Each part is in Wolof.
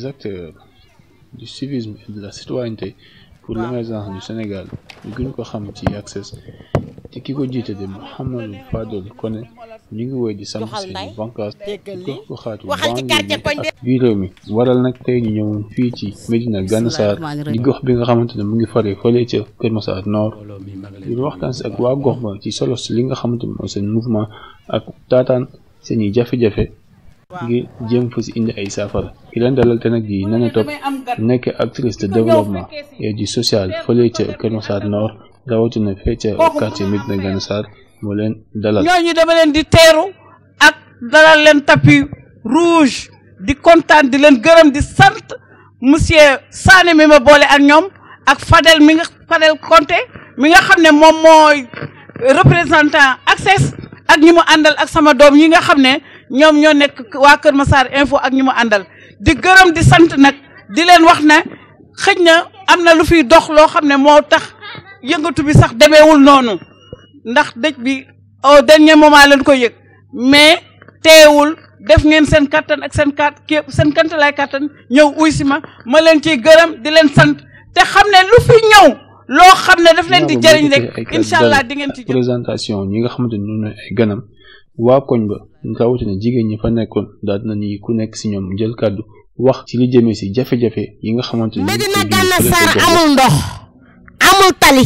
acteurs du civisme et de la citoyenneté pour l'émergence du Sénégal ñu gën ko xam ci Access te ki ko jiite de Mouhamadou Fadel Koné ñu ngi woy di samp seen bànqaas gox ko xaatu banlieue ak biir réew mi waral nag tey ñu ñëwoon fii ci Médina Gana Sarr di gox bi nga xamante ne mu ngi faree fële ca Kër Massar Nord ngir waxtaan si ak waa gox ba ci solo si li nga xamante ne mooy seen mouvement ak taataan seen i jafe-jafe ngir jéem fa si indi ay saafara ki leen dalal te nag di Néné Top nekk actrice de développement et du social fële ca Kër Massar Nord rawatina fee ca quartier Médina Gana Sarr moo leen dalal. ñooñu dama leen di teeru ak dalal leen tapis rouge di kontaan di leen gërëm di sant monsieur Sané mi ma boole ak ñoom ak Fadel Konté mi nga xam ne moom mooy représentant Access ak ñi mu àndal ak sama doom yi nga xam ne ñoom ñoo nekk waa Kër Massar Info ak ñi mu àndal di gërëm di sant nag di leen wax ne xëj na am na lu fiy dox loo xam ne moo tax yëngatu bi sax demeewul noonu ndax dëj bi au dernier moment leen ko yëg mais teewul def ngeen seen kattan ak seen kantalaay kattan ñëw uy si ma leen ciy gërëm di leen sant te xam ne lu fi ñëw loo xam ne daf leen di jëriñ rek incha allah di ngeen ci présentation ñi nga xamante ne ñoom ñooy ay ganam waa koñ ba rawatina jigéen ñi fa nekkoon daal na ni ku nekk si ñoom jël kàddu wax ci li jëmee si jafe-jafe yi nga xamante ne Médina Gana Sarr amul ndox amul tali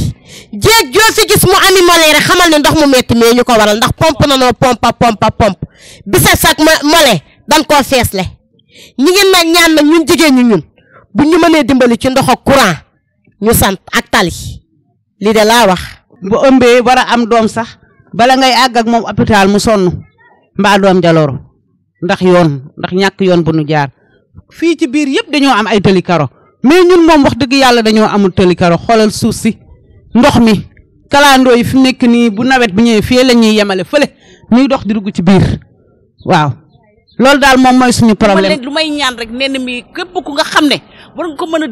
jéeg joo si gis mu ami mole rek xamal ne ndox mu metti mais ñu ko waral ndax pompe na noo pompe bisa sax mole dan koo feesle ñi ngi na ñaan nag ñun jigéen ñi ñun bu ñu mënee dimbali ci ndox ak courant ñu sant ak tali li de laa wax bu ëmbee war a am doom sax bala ngay àgg ak moom hôpital mu sonn mbaa doom jalooro ndax ñàkk yoon bu nu jaar fii ci biir yëpp dañoo am ay tëli karo mais ñun moom wax dëgg yàlla dañoo amul tëli karo xoolal suuf si ndox mi kalandoo yi fi nekk nii bu nawet bi ñëwee fii la ñuy yemale fële ñuy dox di dugg ci biir waaw loolu daal moom mooy suñu problème. lu may ñaan rek nee na mi képp ku nga xam ne war nga ko mën a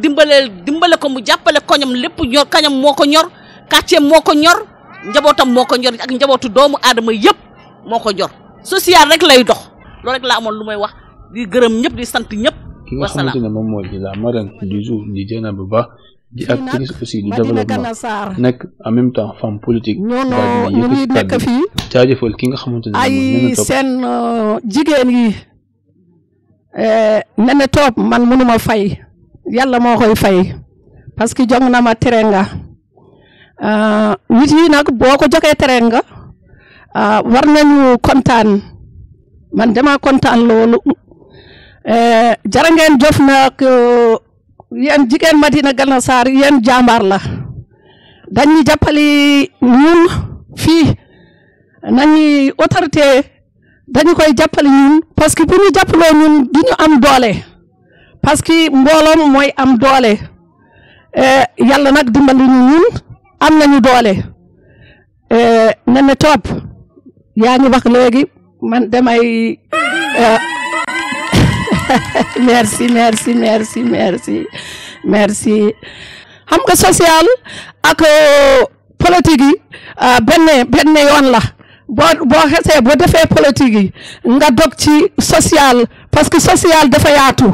dimbale ko mu jàppale koñam lépp ñor kañam moo ko ñor quartier moo ko ñor njabootam moo ko ñor ak njabootu doomu aadama yëpp moo ko ñor social rek lay dox loolu rek laa amoon lu may wax di gërëm ñëpp di sant ñëpp. ki nga xamante ne moom mooy la marraine du jour di Dieynaba Ba di actrice aussi du développement nekk en même temps femme politique. ñu ngi nekk fii jaajëfal ki nga xamante ne ay seen jigéen yi Néné Top man mënuma fay yàlla moo koy fay parce que jox na ma terenga nit yi nag boo ko joxee terenga war nañu kontaan man dama kontaan loolu jara ngeen jëf nag yéen jigéen Médina Gana Sarr yéen jàmbaar la dañuy jàppali ñun fii nañuy autorité dañu koy jàppali ñun parce que bu ñu jàppaloo ñun du ñu am doole parce que mbooloom mooy am doole yàlla nag dimbali ñu ñun am nañu doole Néné Top yaa ngi wax léegi man damay merci xam nga social ak politique yi benn yoon la boo xesee boo defee politique yi nga dog ci social parce que social dafa yaatu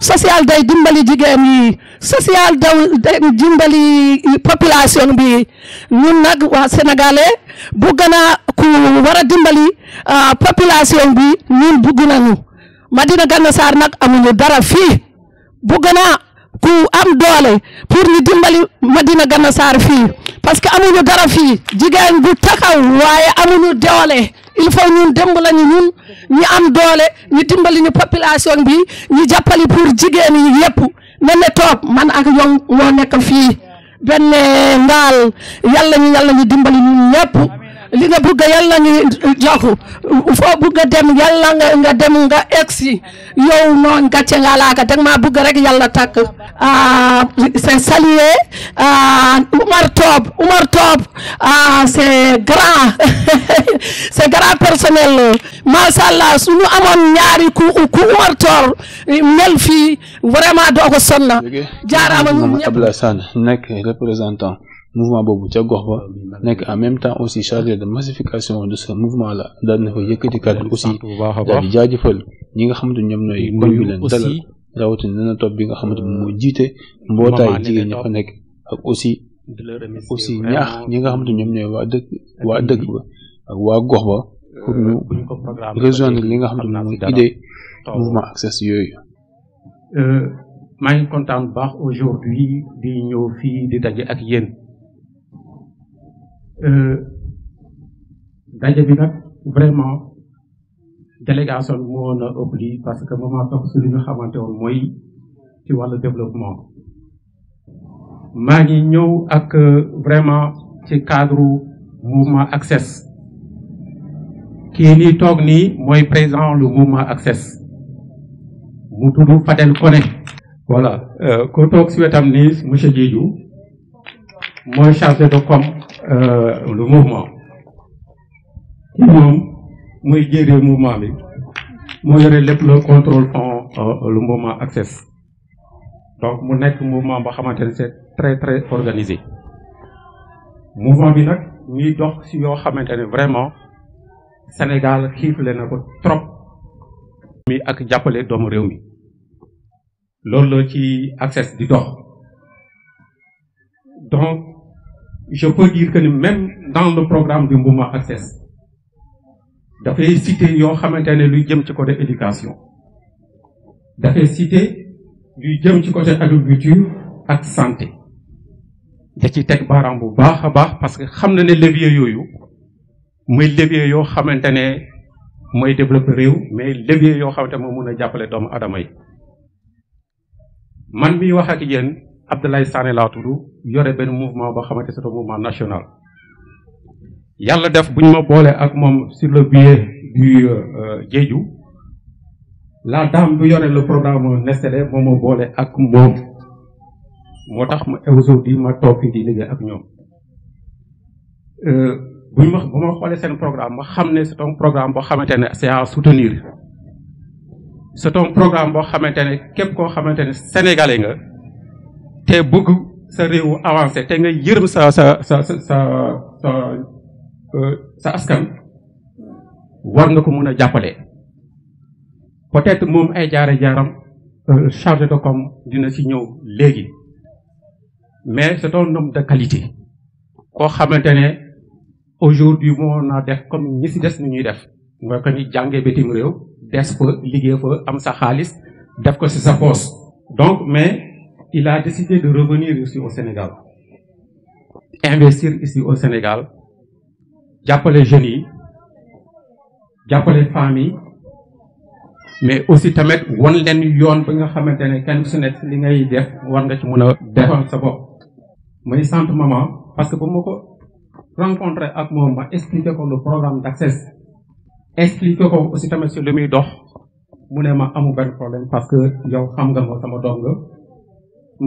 social day dimbali jigéen yi social day dimbali population bi ñun nag waa sénégalais bu gën a ku war a dimbali population bi ñun bugg nañu Médina Gana Sarr nag amuñu dara fii bu gën a ku am doole pour ñu dimbali Médina Gana Sarr fii parce que amuñu dara fii jigéen bu taxaw waaye amuñu doole il faut ñun dimbali ñun ñu am doole ñu dimbali ñu population bi ñu jàppali pour jigéen yi yëpp Néné Top man ak yow ñoo nekk fii benn ngaal yàlla ñu dimbali ñun ñëpp li nga bëgg yàlla ñu jox foo bëgg dem yàlla nga dem nga egsi yow noon gàcce nga laaka dag ma bëgg rek yàlla takk c'est salué Oumar Top c'est grand c'est grand personnel machallah suñu amoon ñaari ku Oumar Top mel fii vraiment doo ko sonna jaaraama ñun ñëpp Abdoulaye Sane nekk représentant mouvement boobu ca gox ba nekk en même temps aussi chargé de massification de ce mouvement là daal na fa yëkkati kàddu aussi daal di jaajëfal ñi nga xamante ñoom ñooy koñ bi leen dalal rawatina Nana Top bi nga xamante ni moo jiite mbootaay jigéen ñi fa nekk ak aussi ñaax ñi nga xamante ñoom ñooy waa dëkk ba ak waa gox ba pour ñu rejoindre li nga xamante ni mooy idée mouvement Access yooyu. maa ngi kontaan bu baax aujourd'hui di ñëw fii di daje ak yéen daje bi nag vraiment délégation bi moo na ëpp lii parce que moment topp si li ñu xamante woon mooy ci wàllu développement maa ngi ñëw ak vraiment ci cadre mouvement Access kii nii toog nii mooy président le mouvement Access mu tudd Fadel Koné voilà ko toog si wetam nii monsieur Diédhiou mooy chargé de com le mouvement kii moom mooy jéeree mouvement bi moo yore lépp le contrôle fond le mouvement Access donc mu nekk mouvement boo xamante ne c'est très très organisé mouvement bi nag ñuy dox si yoo xamante ne vraiment Sénégal xiifle na ko trop mi ak jàppale doomu réew mi loolu la ci Access di dox donc je peux dire que ni même dans le programme du mouvement Access dafay citer yoo xamante ne luy jëm ci côté éducation dafay citer luy jëm ci côté agriculture ak santé da ci teg baaraam bu baax a baax parce que xam na ne levier yooyu muy levier yoo xamante ne mooy développer réew mais levier yoo xamante moo mun a jàppale doomu adama yi man mi wax ak yéen Abdoulaye Sané laa tudd yore benn mouvement boo xamante c'est un mouvement national yàlla def buñ ma boole ak moom sur le biais du Diédhiou la dame bu yore le programme Nestlé moom ma boole ak moom moo tax ma aujourd'hui ma toog fii di liggéey ak ñoom bu ma xoolee seen programme ma xam ne c'est un programme boo xamante ne c'est à soutenir c'est un programme boo xamante ne képp koo xamante ne sénégalais nga te bëgg sa réew avancé te nga yërëm sa askan war nga ko mën a jàppale peut-être moom ay jaaram chargé de com dina ci ñëw léegi mais c'est un homme de qualité koo xamante ne aujourd'hui moo na def comme ñi ci des ni ñuy def nga ko ni jàngee bitim réew des fa liggéey fa am sa xaalis def ko ci sa poche donc mais il a décidé de revenir ici au Sénégal investir ici au Sénégal jàppale jeunes yi jàppale femmes yi mais aussi tamit won leen yoon ba nga xamante ne kenn su nekk li ngay def war nga ci mën a defal sa bopp may sant maman parce que bu ma ko rencontré ak moom ma expliqué ko le programme d'Access expliqué ko aussi tamit sur li muy dox mu ne ma amu benn problème parce que yow xam nga ma sama doom nga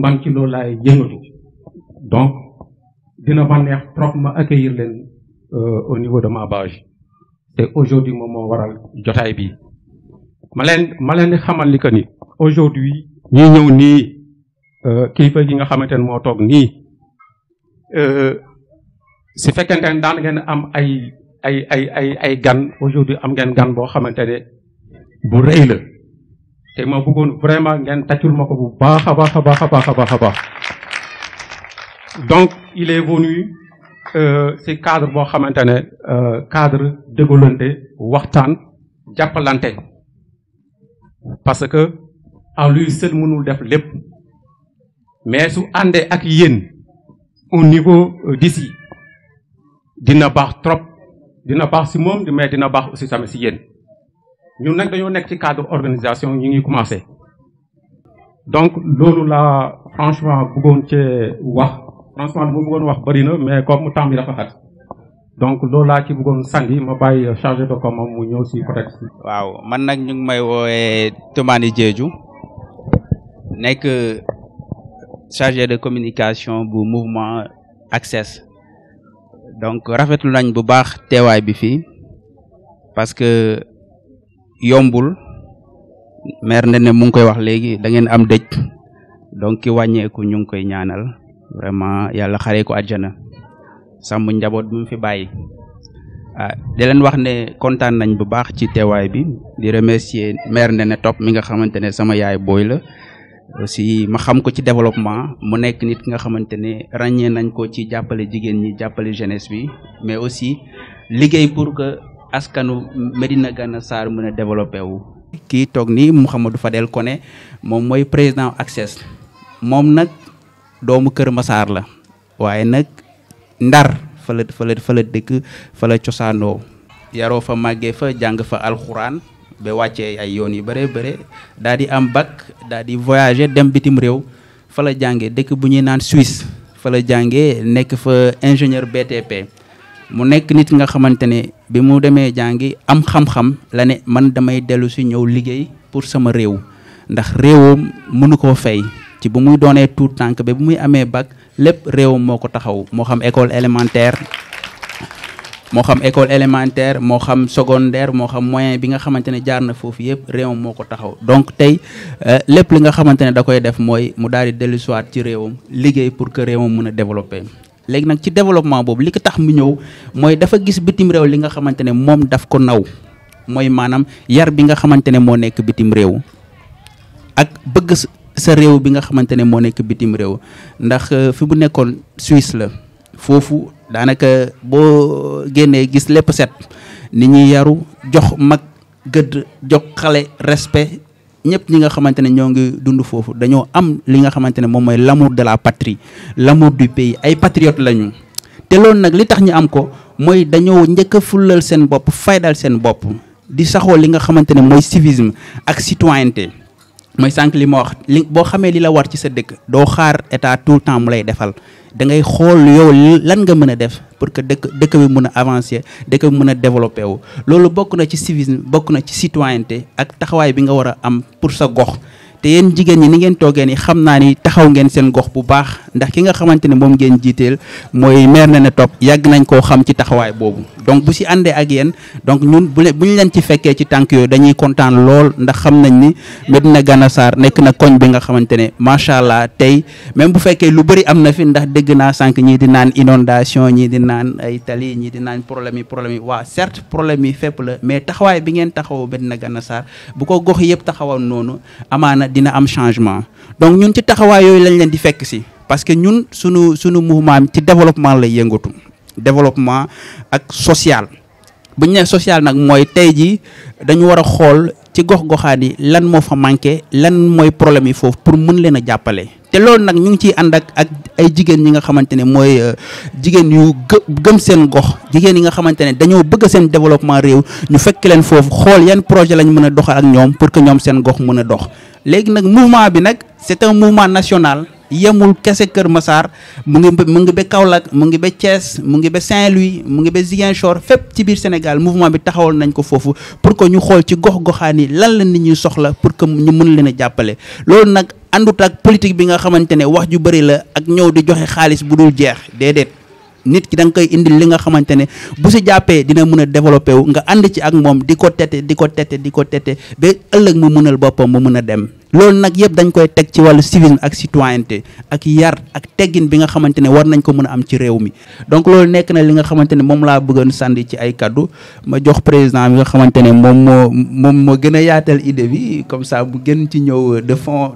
man ci loolu laay yëngatu donc dina ma neex trop ma accueillir leen au niveau de ma base te aujourd'hui moom moo waral jotaay bi ma leen di xamal li que ni aujourd'hui ñi ñëw nii kilifa gi nga xamante ne moo toog nii si fekkente ne daan ngeen am ay gan aujourd'hui am ngeen gan boo xamante ne bu rëy la te ma bëggoon vraiment ngeen tàccul ma ko bu baax a baax a baax a baax a baax a baax donc il est venu si cadre boo xamante ne cadre dégolante waxtaan jàppalante parce que à lui seul mënul def lépp mais su àndee ak yéen au niveau d'ici dina baax trop dina baax si moom mais dina baax aussi tamit si yéen ñun nag dañoo nekk ci cadre organisation ñu ngi commencé donc loolu la franchement bëggoon cee wax franchement lu ma bëggoon wax bëri na mais comme temps bi dafa xat donc loolu laa ci bëggoon sandi ma bàyyi chargé de com mu ñëw si peut-être. waaw man nag ñu ngi may woowee Toumani Diédhiou nekk chargé de communication bu mouvement Access donc rafetlu nañ bu baax teewaay bi fii parce que yombul maire ne mu ngi koy wax léegi da ngeen am dëj donc ki wàññeeku ñu ngi koy ñaanal vraiment yàlla xaree ko àjjana sàmm njaboot bi mu fi bàyyi di leen wax ne kontaan nañ bu baax ci teewaay bi di remercier maire Néné Top mi nga xamante ne sama yaay booy la aussi ma xam ko ci développement mu nekk nit nga xamante ne ràññee nañ ko ci jàppale jigéen ñi jàppale jeunesse bi mais aussi liggéey pour que askanu Médina Gana Sarr mën a développé wu. kii toog ni Mouhamadou Fadel Koné moom mooy président Access moom nag doomu Kër Massar la waaye nag Ndar fa la dëkk fa la cosaanoo yaroo fa màggee fa jàng fa alxuraan ba wàccee ay yoon yu bare daal di am bac daal di voyager dem bitim réew fa la jàngee dëkk bu ñuy naan Suisse fa la jàngee nekk fa ingénieur BTP mu nekk nit nga xamante ne bi mu demee jàngi am xam-xam la ne man damay dellu si ñëw liggéey pour sama réew ndax réewam mënu koo fay ci bu muy doonee tout tànk ba bu muy amee bac lépp réewam moo ko taxaw moo xam école élémentaire moo xam secondaire moo xam moyen bi nga xamante ne jaar na foofu yëpp réewam moo ko taxaw donc tey lépp li nga xamante ne da koy def mooy mu daal di dellu siwaat ci réewam liggéey pour que réewam mën a développer. léegi nag ci développement boobu li ko tax mu ñëw mooy dafa gis bitim réew li nga xamante ne moom daf ko naw mooy maanaam yar bi nga xamante ne moo nekk bitim réew ak bëgg sa réew bi nga xamante ne moo nekk bitim réew ndax fi bu nekkoon Suisse la foofu daanaka boo génnee gis lépp set nit ñi yaru jox mag gëdd jox xale respect ñëpp ñi nga xamante ne ñoo ngi dund foofu dañoo am li nga xamante ne moom mooy l'amour de la patrie l'amour du pays ay patriotes lañu te loolu nag li tax ñu am ko mooy dañoo njëkk a fullal seen bopp faydal seen bopp di saxoo li nga xamante ne mooy civisme ak citoyenneté mooy sànq li ma wax li boo xamee li la war ci sa dëkk doo xaar état tout le temps mu lay defal da ngay xool yow lan nga mën a def pour que dëkk bi mën a avancer dëkk bi mën a développer wu loolu bokk na ci civisme bokk na ci citoyenneté ak taxawaay bi nga war a am pour sa gox te yéen jigéen ñi ni ngeen toogee ni xam naa ni taxaw ngeen seen gox bu baax ndax ki nga xamante ne moom ngeen jiiteel mooy maire Néné Top yàgg nañ koo xam ci taxawaay boobu donc bu si àndee ak yéen donc ñun bu ñu leen ci fekkee ci tànk yooyu dañuy kontaan lool ndax xam nañ ni Médina Gana Sarr nekk na koñ bi nga xamante ne macha allah tey même bu fekkee lu bëri am na fi ndax dégg naa sànq ñii di naan inondation ñii di naan ay tali ñii di naan problème yi waa certes problème yi fépp la mais taxawaay bi ngeen taxawoo Médina Gana Sarr bu ko gox yëpp taxawoon noonu amaana dina am changement donc ñun ci taxawaay yooyu lañ leen di fekk si parce que ñun sunu mouvement ci développement lay yëngatu développement ak social bu ñu nee social nag mooy tey jii dañu war a xool ci gox-goxaan yi lan moo fa manqué lan mooy problème yi foofu pour mën leen a jàppale te loolu nag ñu ngi ciy ànd ak ay jigéen ñi nga xamante ne mooy jigéen yu gëm seen gox jigéen yi nga xamante ne dañoo bëgg seen développement réew ñu fekk leen foofu xool yan projet lañ mën a doxal ak ñoom pour que ñoom seen gox mën a dox léegi nag mouvement bi nag c'est un mouvement national yemul kese Kër Massar mu ngi ba Kaolack mu ngi ba Thiès mu ngi ba Saint-Louis mu ngi ba Ziguinchor fépp ci biir Sénégal mouvement bi taxawal nañ ko foofu pour que ñu xool ci gox-goxaan yi lan la nit ñi soxla pour que ñu mën leen a jàppale loolu nag àndut ak politique bi nga xamante ne wax ju bëri la ak ñëw di joxe xaalis bu dul jeex déedéet nit ki da nga koy indil li nga xamante ne bu si jàppee dina mën a développé wu nga ànd ci ak moom di ko tete ba ëllëg mu mënal boppam mu mën a dem loolu nag yëpp dañ koy teg ci wàllu civisme ak citoyenneté ak yar ak teggin bi nga xamante ne war nañ ko mën a am ci réew mi donc loolu nekk na li nga xamante ne moom laa bëggoon sànni ci ay kaddu ma jox président bi nga xamante ne moom moo gën a yaatal idée bi comme ça bu gën ci ñëw de fond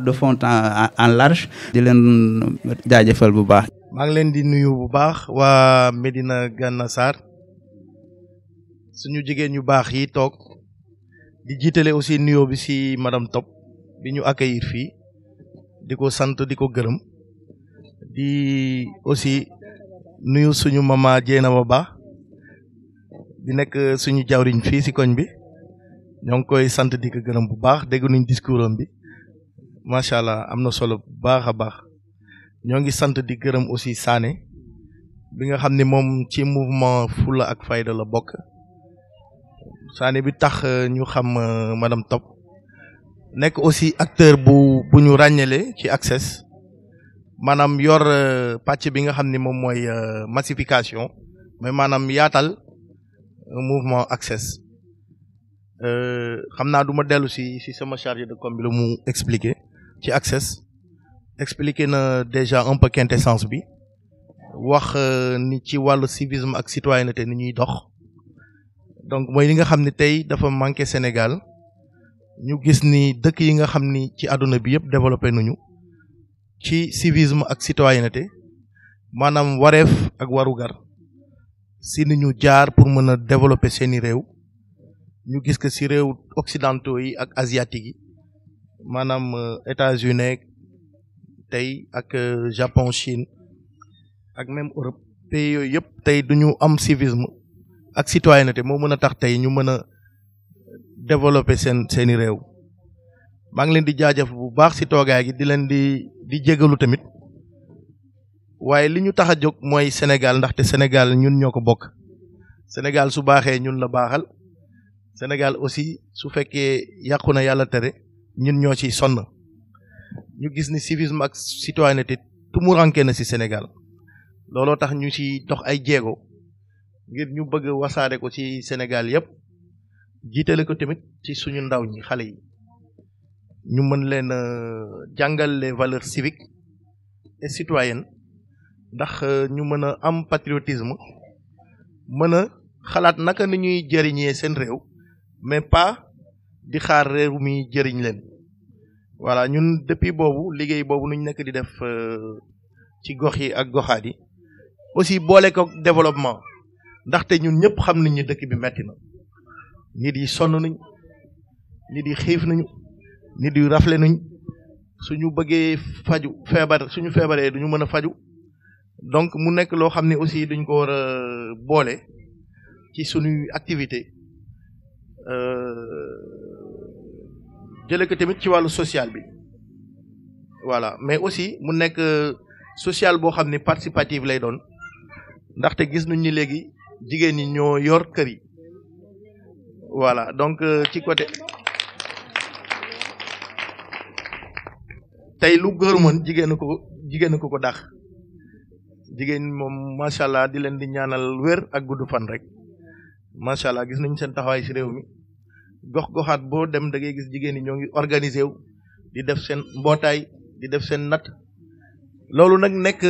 en large di leen jaajëfal bu baax. maa ngi leen di nuyu bu baax waa Médina Gana Sarr suñu jigéen yu baax yi toog di jiitale aussi nuyoo bi ci madame Top bi ñu accueillir fii di ko sant di ko gërëm di aussi nuyu suñu mama Dieynaba Ba di nekk suñu jawriñ fii ci koñ bi ñoo ngi koy sant di ko gërëm bu baax dégg nañ discours am bi macha allah am na solo bu baax a baax. ñoo ngi sant di gërëm aussi Sané bi nga xam ne moom ci mouvement Fulla ak Fayda la bokk Sané bi tax ñu xam madame Top nekk aussi acteur bu ñu ràññale ci Access maanaam yor pàcc bi nga xam ne moom mooy massification mais maanaam yaatal mouvement Access xam naa du ma dellu si sama chargé de com bi la mu expliquer ci Access expliqué na déjà un peu quintessence bi wax ni ci wàllu civisme ak citoyenneté ni ñuy dox donc mooy li nga xam ne tey dafa manqué Sénégal ñu gis ni dëkk yi nga xam ni ci àdduna bi yëpp développé nañu ci civisme ak citoyenneté maanaam wareef ak warugar si ni ñu jaar pour mën a développer seeni réew ñu gis que si réew occidentaux yi ak asiatique yi maanaam États-Unis tey ak Japon Chine ak même Europe pays yooyu yëpp tey duñu am civisme ak citoyenneté moo mën a tax tey ñu mën a développer seeni réew maa ngi leen di jaajëf bu baax si toogaay gi di leen di jégalu tamit waaye li ñu tax a jóg mooy Sénégal ndaxte Sénégal ñun ñoo ko bokk Sénégal su baaxee ñun la baaxal Sénégal aussi su fekkee yàqu na yàlla tere ñun ñoo ci sonn ñu gis ni civisme ak citoyenneté tumuranke na ci Sénégal looloo tax ñu ci dox ay jéego ngir ñu bëgg wasaare ko ci Sénégal yépp jiitale ko tamit ci suñu ndaw ñi xale yi ñu mën leen jàngal les valeurs civiques et citoyennes ndax ñu mën a am patriotisme mën a xalaat naka ni ñuy jëriñee seen réew mais pas di xaar réew mi jëriñ leen voilà ñun depuis boobu liggéey boobu nuñ nekk di def ci gox yi ak goxaat yi aussi boole ko développement ndaxte ñun ñëpp xam nañ ni dëkk bi metti na nit yi sonn nañ nit yi xiif nañu nit yi rafle nañ suñu bëggee faju feebar suñu feebaree duñu mën a faju donc mu nekk loo xam ne aussi duñ ko war a boole ci suñuy activité jële ko tamit ci wàllu social bi voilà mais aussi mu nekk social boo xam ne participative lay doon ndaxte gis nañ ni léegi jigéen ñi ñoo yor kër yi voilà donc ci côté tey lu góor mën jigéen ko dàq jigéen moom macha allah di leen di ñaanal wér ak gudd fan rek macha allah gis nañ seen taxawaay ci réew mi gox-goxaat boo dem da ngay gis jigéen ñi ñoo ngi organisé wu di def seen mbootaay di def seen natt loolu nag nekk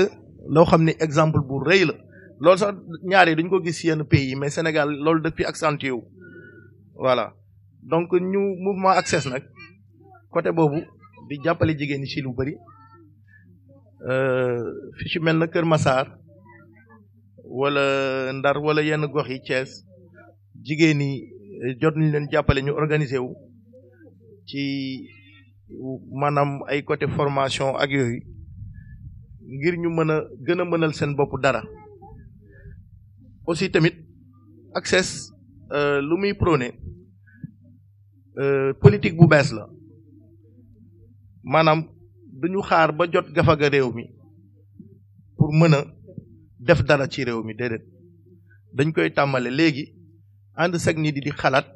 loo xam ne exemple bu rëy la loolu sax ñaari duñ ko gis ci yenn pays yi mais Sénégal loolu daf fi accentué wu voilà donc ñu mouvement Access nag côté boobu di jàppale jigéen ñi ci lu bari fi ci mel na Kër Massar wala Ndar wala yenn gox yi Thiès jigéen ñi jot nañ leen jàppale ñu organiser wu ci maanaam ay côté formation ak yooyu ngir ñu mën a gën a mënal seen bopp dara aussi tamit Access lu muy prôné politique bu bees la maanaam duñu xaar ba jot gafaga réew mi pour mën a def dara ci réew mi déedéet dañ koy tàmmale léegi ànd sag nit di xalaat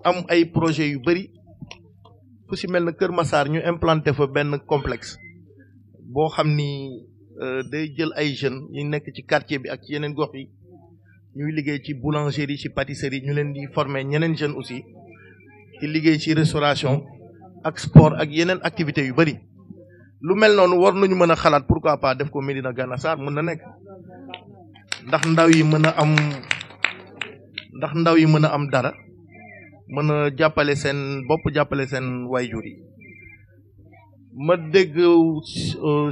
am ay projet yu bari fu ci mel na Kër Massar ñu implanté fa benn complexe boo xam ni day jël ay jeunes ñu nekk ci quartier bi ak ci yeneen gox yi ñuy liggéey ci boulangerie ci pâtisserie ñu leen di former ñeneen jeunes aussi di liggéey ci restauration ak sport ak yeneen activité yu bari lu mel noonu war nañu mën a xalaat pourquoi pas def ko Médina Gana Sarr mën na nekk ndax ndaw yi mën a am dara mën a jàppale seen bopp jàppale seen wayjur yi ma dégg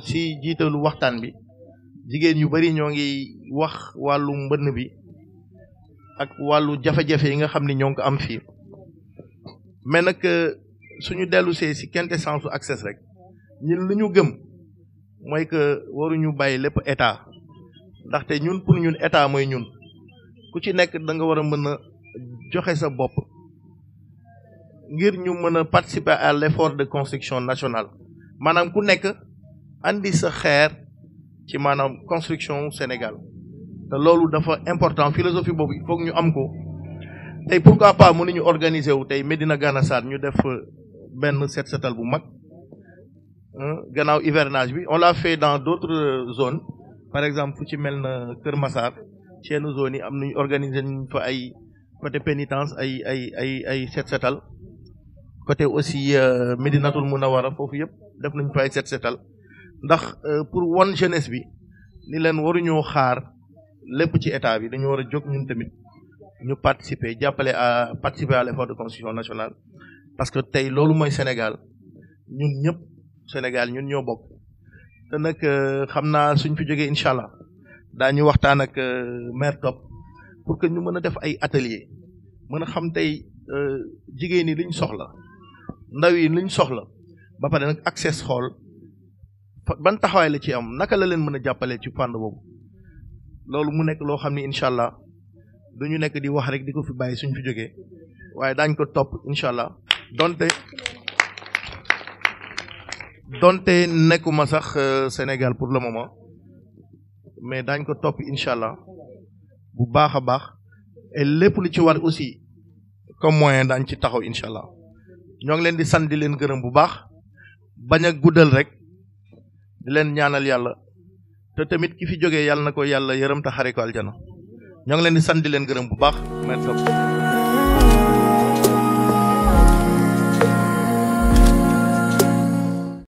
ci jiitalu waxtaan bi jigéen yu bari ñoo ngi wax wàllu mbënn bi ak wàllu jafe-jafe yi nga xam ni ñoo ngi ko am fii mais nag suñu dellu see ci quintessence Access rek ñun lu ñu gëm mooy que waruñu bàyyi lépp état ndaxte ñun pour ñun état mooy ñun ku ci nekk da nga war a mën a joxe sa bopp ngir ñu mën a participer à l'effort de construction nationale maanaam ku nekk andi sa xeer ci maanaam construction Sénégal te loolu dafa important philosophie boobu il faut que ñu am ko tey pourquoi pas mënuñu organiser wu tey Médina Gana Sarr ñu def benn set setal bu mag gannaaw hivernage bi on l'a fait dans d'autres zones par exemple fu ci mel na Kër Massar ci yenn zones yi am nañu organiser ñu fa ay côté pénitence ay set setal côté aussi Médinatul Munawara foofu yëpp def nañ fa ay set setal ndax pour won jeunesse bi ni leen waruñoo xaar lépp ci état bi dañu war a jóg ñun tamit ñu participer à l'effort de construction nationale parce que tey loolu mooy Sénégal ñun ñëpp Sénégal ñun ñoo bokk te nag xam naa suñ fi jógee incha allah daañu waxtaan ak maire Top pour que ñu mën a def ay atelier mën a xam tey jigéen ñi liñ soxla ndaw yi liñ soxla ba pare nag accès xool ban taxawaay la ci am naka la leen mën a jàppale ci fànn boobu loolu mu nekk loo xam ni incha allah du ñu nekk di wax rek di ko fi bàyyi suñ fi jógee waaye daañ ko topp incha allah donte nekkuma sax Sénégal pour le moment mais daañ ko topp incha allah bu baax a baax et lépp lu ci war aussi comme moyen daañ ci taxaw incha allah ñoo ngi leen di sant di leen gërëm bu baax bañ a guddal rek di leen ñaanal yàlla te tamit ki fi jógee yàlla na ko yàlla yërëm te xare ko aljana ñoo ngi leen di sant di leen gërëm bu baax merci.